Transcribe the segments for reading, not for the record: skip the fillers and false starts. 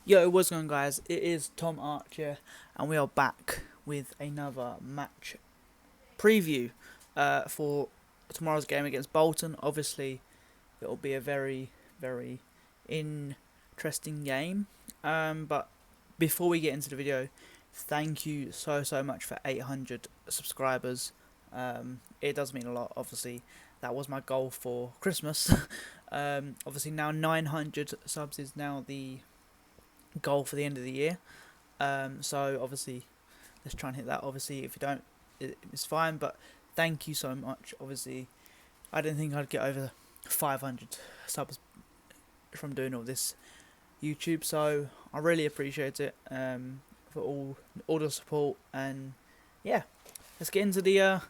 Yo, what's going on, guys? It is Tom Archer, and we are back with another match preview for tomorrow's game against Bolton. Obviously, it will be a very interesting game. But before we get into the video, thank you so much for 800 subscribers. It does mean a lot. Obviously, that was my goal for Christmas. Obviously, now 900 subs is now the goal for the end of the year. So obviously, let's try and hit that. Obviously, if you don't, it's fine. But thank you so much. Obviously, I didn't think I'd get over 500 subs from doing all this YouTube. So I really appreciate it. For all the support, and yeah, let's get into the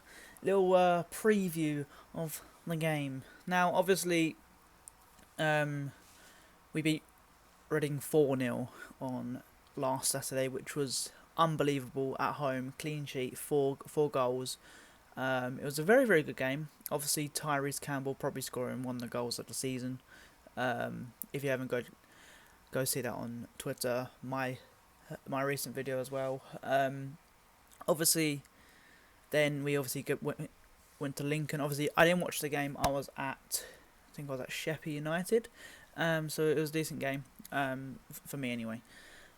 little preview of the game. Now, obviously, we beat Reading 4-0 on last Saturday, which was unbelievable at home. Clean sheet, four goals. It was a very good game. Obviously, Tyrese Campbell probably scoring one of the goals of the season. If you haven't, go see that on Twitter. My recent video as well. Obviously, then we went to Lincoln. Obviously, I didn't watch the game. I think I was at Sheffield United. So it was a decent game. For me anyway.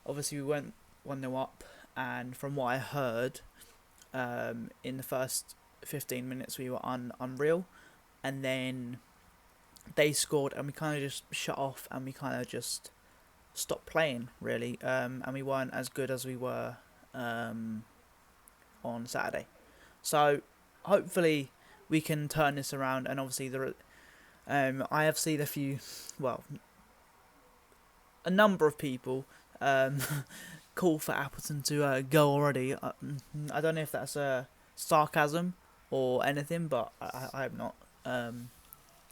Obviously, we went 1-0 up, and from what I heard, in the first 15 minutes we were unreal, and then they scored, and we kind of just shut off, and we kind of just stopped playing really, and we weren't as good as we were on Saturday. So hopefully we can turn this around, and obviously I have seen a number of people call for Appleton to go already. I don't know if that's sarcasm or anything, but I am not.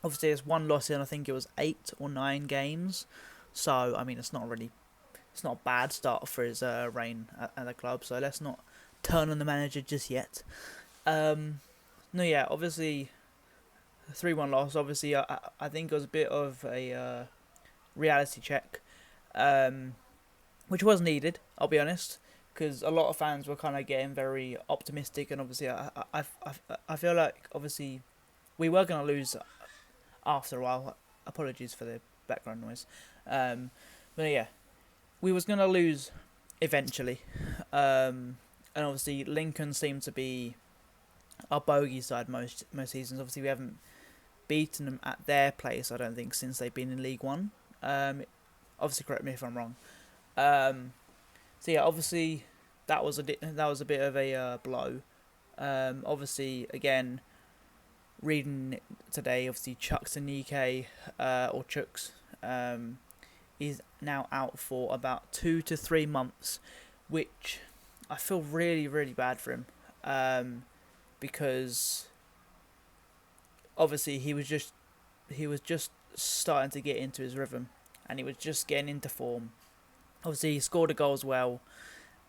Obviously, it's one loss in, I think it was 8 or 9 games. So, I mean, it's not a bad start for his reign at the club. So let's not turn on the manager just yet. No, yeah, obviously, 3-1 loss. Obviously, I think it was a bit of a reality check, which was needed, I'll be honest, because a lot of fans were kind of getting very optimistic, and obviously I feel like obviously we were going to lose after a while. Apologies for the background noise. But yeah, we was going to lose eventually, and obviously Lincoln seemed to be our bogey side most seasons. Obviously we haven't beaten them at their place, I don't think, since they've been in League One. Obviously, correct me if I'm wrong. So yeah, obviously that was a bit of a blow. Obviously, again, reading today, obviously Chuks or Chuks, is now out for about 2 to 3 months, which I feel really bad for him, because obviously he was just starting to get into his rhythm, and he was just getting into form. Obviously, he scored a goal as well,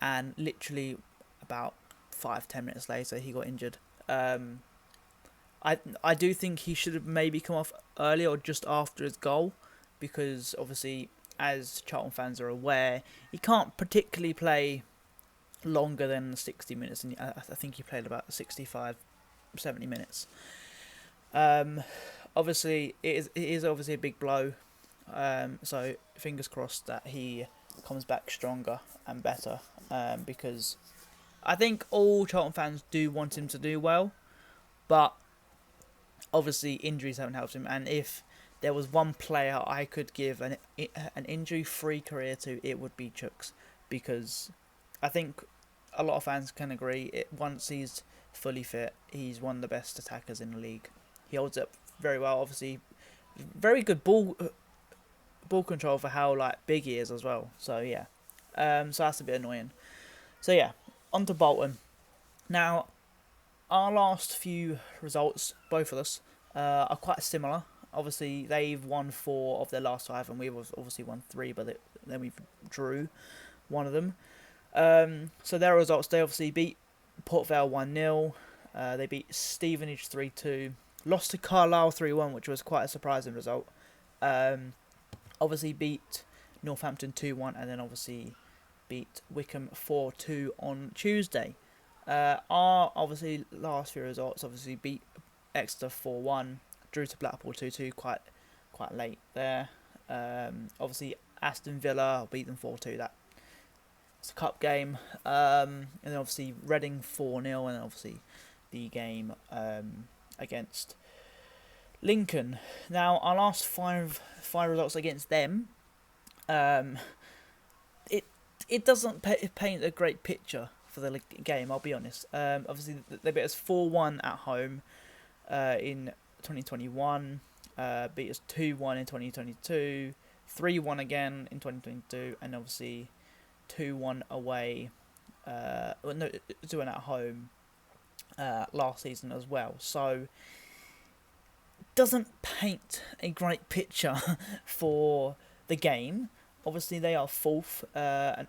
and literally about 5-10 minutes later, he got injured. I do think he should have maybe come off earlier or just after his goal, because obviously, as Charlton fans are aware, he can't particularly play longer than 60 minutes, and I think he played about 65, 70 minutes. Obviously, it is obviously a big blow. So fingers crossed that he comes back stronger and better. Because I think all Charlton fans do want him to do well, but obviously injuries haven't helped him. And if there was one player I could give an injury-free career to, it would be Chuks, because I think a lot of fans can agree. Once he's fully fit, he's one of the best attackers in the league. He holds up very well. Obviously, very good ball control for how big he is as well. So yeah, so that's a bit annoying. So yeah, on to Bolton. Now, our last few results, both of us, are quite similar. Obviously, they've won 4 of their last 5, and we've obviously won 3, but then we've drew one of them. So their results, they obviously beat Port Vale 1-0. They beat Stevenage 3-2. Lost to Carlisle 3-1, which was quite a surprising result. Obviously beat Northampton 2-1, and then obviously beat Wickham 4-2 on Tuesday. Our obviously last few results obviously beat Exeter 4-1, drew to Blackpool 2-2 quite late there. Obviously Aston Villa beat them 4-2. That's a cup game. And then obviously Reading 4-0, and then obviously the game against Lincoln. Now our last five results against them, it doesn't paint a great picture for the game, I'll be honest. Obviously they beat us 4-1 at home in 2021, beat us 2-1 in 2022, 3-1 again in 2022, and obviously 2-1 away, 2-1 at home last season as well. So doesn't paint a great picture for the game. Obviously they are fourth, and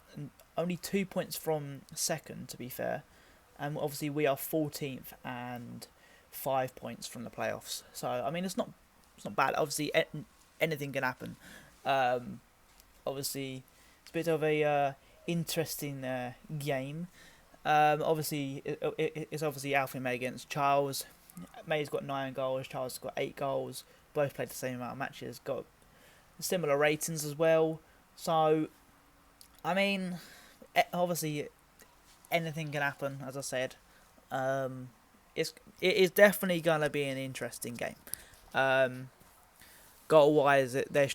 only 2 points from second, to be fair, and obviously we are 14th and 5 points from the playoffs. So I mean it's not bad. Obviously anything can happen. Obviously it's a bit of a interesting game. Obviously it's obviously Alfie May against Charles. May's got 9 goals, Charles has got 8 goals. Both played the same amount of matches, got similar ratings as well. So, I mean, obviously anything can happen, as I said. It is definitely going to be an interesting game. Goal-wise, there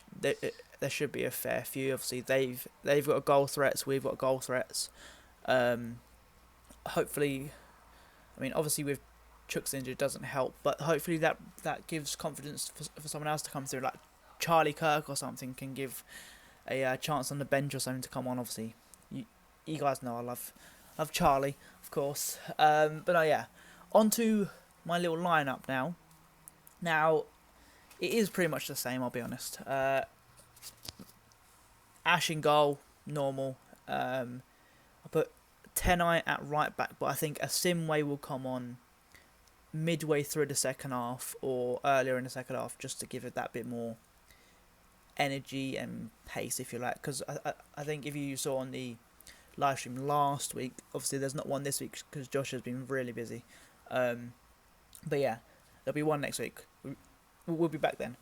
should be a fair few. Obviously, they've got goal threats, we've got goal threats. Hopefully, I mean, obviously with Chuck's injury doesn't help, but hopefully that gives confidence for someone else to come through, like Charlie Kirk or something, can give a chance on the bench or something to come on. Obviously, you guys know I love Charlie, of course. But yeah, on to my little lineup now. Now, it is pretty much the same, I'll be honest. Ash in goal, normal. I put Tenai at right back, but I think Asimwe will come on midway through the second half or earlier in the second half, just to give it that bit more energy and pace, if you like. Because I think if you saw on the live stream last week, obviously there's not one this week because Josh has been really busy. But yeah, there'll be one next week. We'll be back then.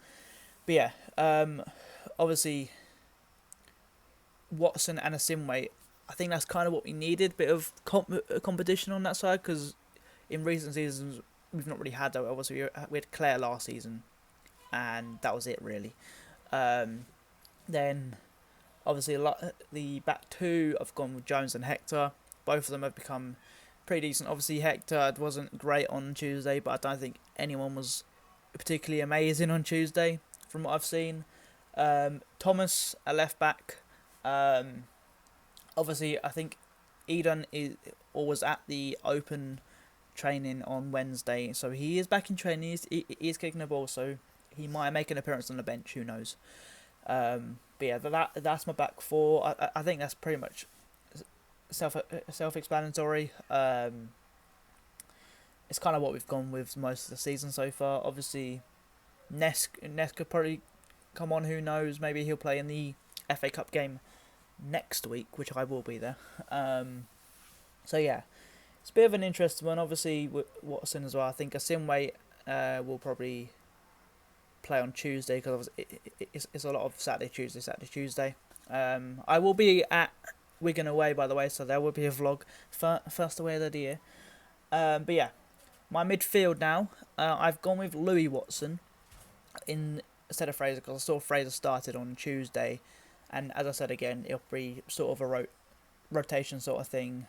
But yeah, obviously Watson and Asimwe, I think that's kind of what we needed. Bit of competition on that side, because in recent seasons we've not really had that. Obviously we had Claire last season, and that was it really. Then obviously the back two, I've gone with Jones and Hector. Both of them have become pretty decent. Obviously Hector wasn't great on Tuesday, but I don't think anyone was particularly amazing on Tuesday from what I've seen. Thomas, a left back. Obviously I think Eden was at the open training on Wednesday, so he is back in training. He is kicking the ball, so he might make an appearance on the bench, who knows. But yeah, that's my back four. I think that's pretty much self-explanatory. It's kind of what we've gone with most of the season so far. Obviously Ness could probably come on, who knows, maybe he'll play in the FA Cup game next week, which I will be there. So yeah, it's a bit of an interesting one. Obviously Watson as well. I think Asimwe will probably play on Tuesday, because it's a lot of Saturday, Tuesday. I will be at Wigan away, by the way, so there will be a vlog, first away of the year. But yeah, my midfield now, I've gone with Louis Watson instead of Fraser, because I saw Fraser started on Tuesday, and as I said again, it'll be sort of a rotation sort of thing,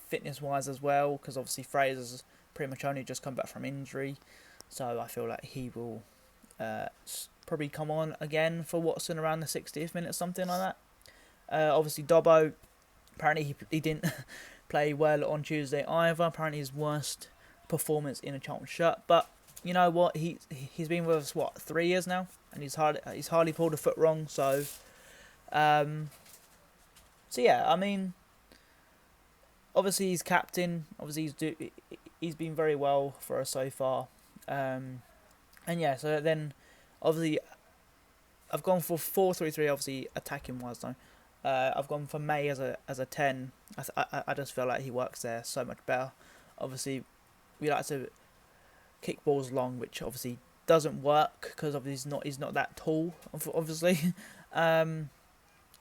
fitness wise as well, because obviously Fraser's pretty much only just come back from injury, so I feel like he will probably come on again for Watson around the 60th minute, something like that. Obviously Dobbo, apparently he didn't play well on Tuesday either. Apparently his worst performance in a Charlton shirt, but you know what, he's been with us 3 years now, and he's hardly pulled a foot wrong. So yeah, I mean, obviously he's captain. Obviously he's been very well for us so far. And yeah, so then obviously I've gone for 4-3-3. Obviously, attacking wise though. I've gone for May as a 10. I just feel like he works there so much better. Obviously, we like to kick balls long, which obviously doesn't work because obviously he's not that tall. Obviously, but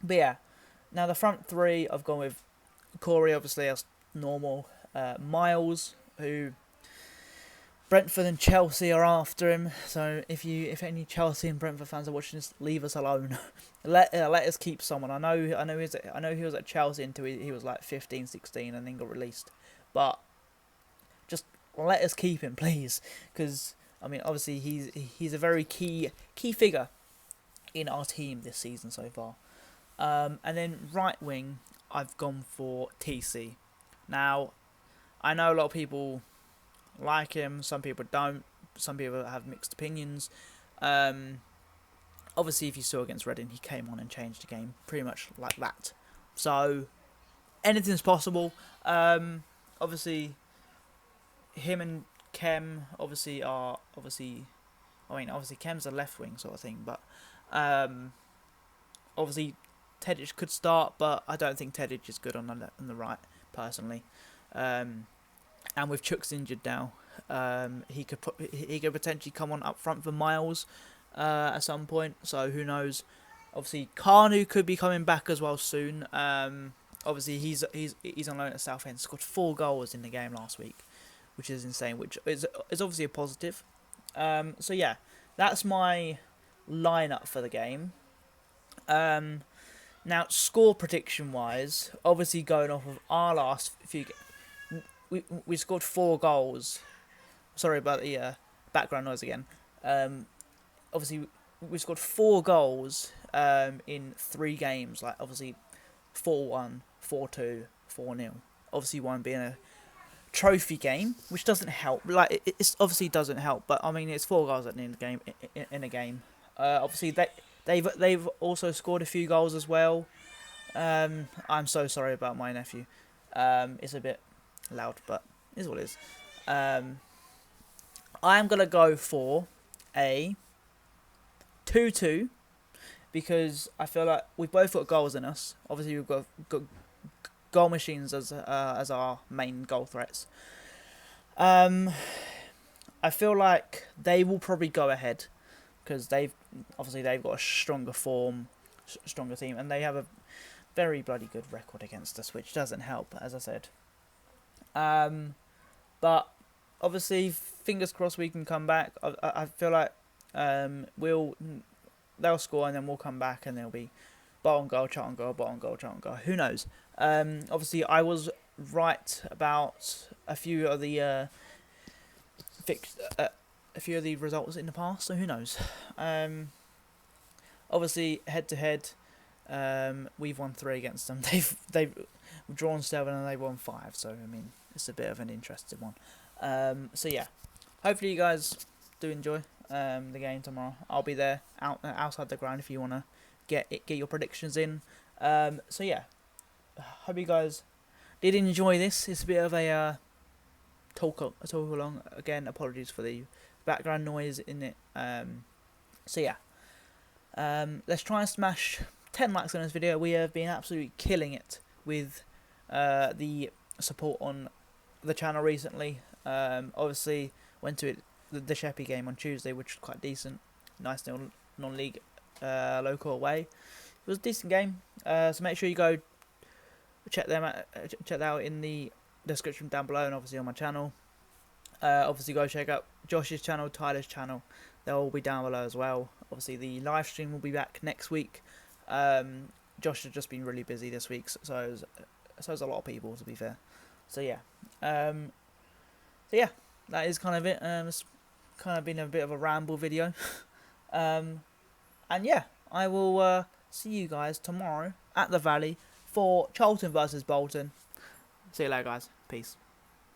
yeah. Now the front three, I've gone with Corey, obviously as normal. Miles, who Brentford and Chelsea are after him. So if any Chelsea and Brentford fans are watching this, leave us alone. let us keep someone. I know he was at Chelsea until he was like 15, 16 and then got released. But just let us keep him, please, because I mean obviously he's a very key figure in our team this season so far. And then right wing, I've gone for TC. Now, I know a lot of people like him, some people don't, some people have mixed opinions. Obviously, if you saw against Reading, he came on and changed the game pretty much like that. So, anything's possible. Obviously, him and Kem obviously Kem's a left wing sort of thing, but obviously Tedic could start, but I don't think Tedic is good on the right personally. And with Chuks injured now, he could potentially come on up front for Miles at some point. So who knows? Obviously, Kanu could be coming back as well soon. Obviously, he's on loan at Southend. Scored 4 goals in the game last week, which is insane. Which is obviously a positive. So yeah, that's my lineup for the game. Now, score prediction wise, obviously going off of our last few games, we scored 4 goals. Sorry about the background noise again. Obviously, we scored 4 goals in 3 games. Like obviously, 4-1, 4-2, 4-0. Obviously, one being a trophy game, which doesn't help. Like it obviously doesn't help, but I mean it's 4 goals at the end of the game in a game. Obviously they've also scored a few goals as well. I'm so sorry about my nephew. It's a bit loud, but it is what it is. I'm gonna go for a 2-2 because I feel like we've both got goals in us. Obviously, we've got goal machines as our main goal threats. I feel like they will probably go ahead because they've got a stronger form, stronger team, and they have a very bloody good record against us, which doesn't help, as I said. But obviously, fingers crossed we can come back. I feel like they'll score and then we'll come back and there'll be Bolton goal, Charlton goal, Bolton goal, Charlton goal. Who knows? Obviously, I was right about a few of the results in the past, so who knows? Obviously, head to head, we've won 3 against them. They've drawn 7 and they've won 5. So I mean, it's a bit of an interesting one. So yeah, hopefully you guys do enjoy the game tomorrow. I'll be there outside the ground if you wanna get your predictions in. So yeah, hope you guys did enjoy this. It's a bit of a talk along. Again, apologies for the background noise in it. So yeah, let's try and smash 10 likes on this video. We have been absolutely killing it with the support on the channel recently. Obviously went to the Sheppey game on Tuesday, which was quite decent. Nice non-league local away. It was a decent game. So make sure you go check that out in the description down below, and obviously on my channel. Obviously go check out Josh's channel, Tyler's channel. They'll all be down below as well. Obviously the live stream will be back next week. Josh has just been really busy this week, so has a lot of people, to be fair. So yeah, that is kind of it. It's kind of been a bit of a ramble video. And yeah, I will see you guys tomorrow at the Valley for Charlton versus Bolton. See you later, guys. Peace.